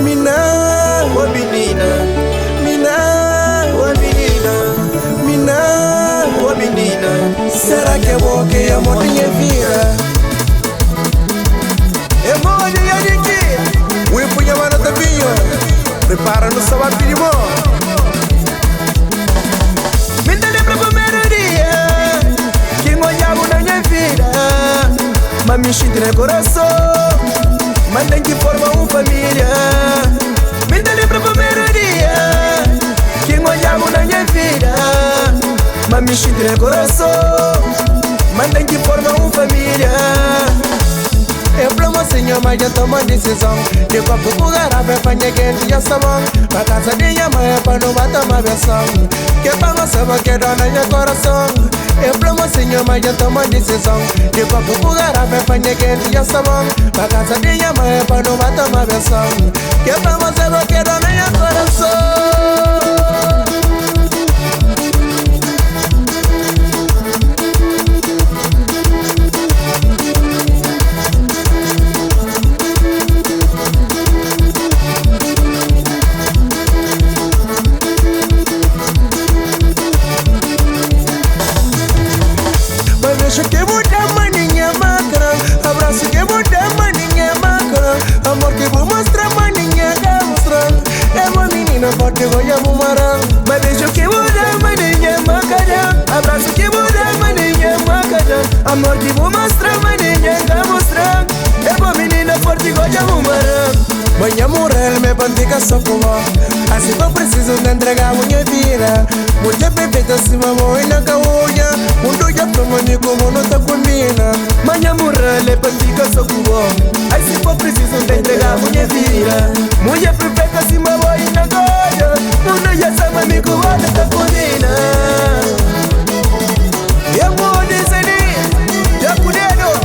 Mina, oh menina, mina, oh menina, mina, oh menina. Será que é bom que a motinha vira? É bom de aqui, o empunha mano também. Prepara no sábado de mão. Me lembra pro primeiro dia que olhava na minha vida, mas me enche no coração. Mas tem que formar uma família. Me lembra pro primeiro dia que olhava na minha vida, mas me enche no coração. Mas tem que formar uma família. Eu promo senhor, mas já tomo decisão. De copo pro garrafa, fanha quente já sabão. Pra casa de minha mãe é pra não bater uma versão. Que pra você vai que dona meu coração. Eu promo senhor, mas já tomo decisão. De copo pro garrafa, fanha quente já sabão. Pra casa de minha mãe é pra não bater uma versão. Que pra você vai que dona meu coração. Beijo que muda maninha macra, abraço que muda maninha macra, amor que vou mostrar maninha quer mostrar. É uma menina forte goia bumarão. Beijo que muda maninha macra, abraço que muda maninha macra, amor que vou mostrar maninha quer mostrar. É uma menina forte goia bumarão. Manhã morrer me bandiga só com assim eu preciso de entregar minha vida. Mulher perfeita se mamou e na caúja. Mundo já promani como não tá combina. Manhã morrer me bandiga só com assim eu preciso de entregar minha vida. Mulher perfeita se mamou e na caúja. Mundo já sabe me como não tá combina. E a mulher dizendo já cuidado.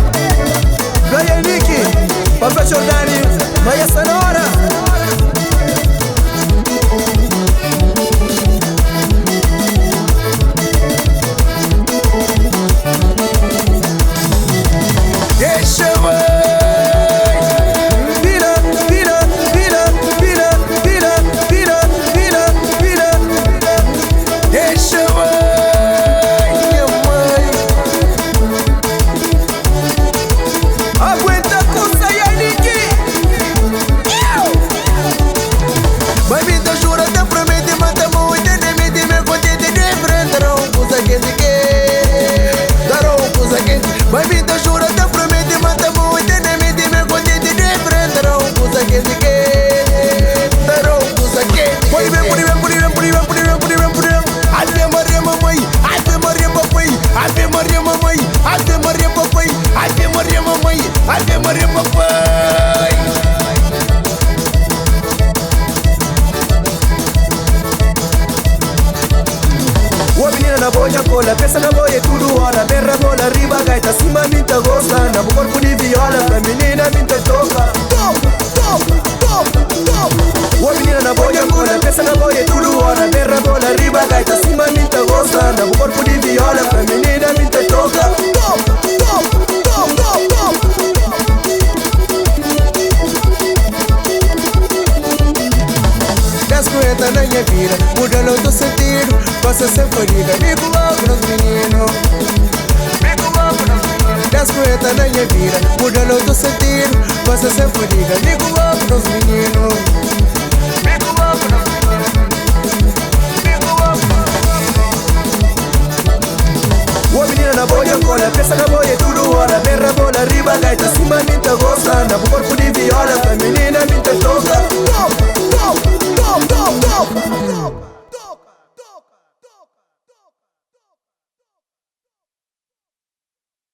Praia Niki, Papa Jordani, Maia Sonora. Na boia cola, pensa na boia tudo hora. Berra bola, riba, gaita, cima minta gosta. Na corpo de viola, pra menina minta toca. Top, top, top, top. Ô menina na boia cola, pensa na boia tudo hora. Berra bola, riba, gaita, cima minta gosta. Na corpo de viola, pra menina minta toca. Top, top, top, top, top. Descoenta na minha vida, muda no teu sentido. Passa sem fadiga, bico logo nos meninos. Bico logo nos meninos. Descoenta na minha vida, muda no teu sentido. Passa sem fadiga, bico logo nos meninos. Bico logo nos meninos. Bico logo nos meninos. Ô menina na boia cola, pensa na boia tudo hora. Berra bola, riba, gaita, cima minta gosta. Na corpo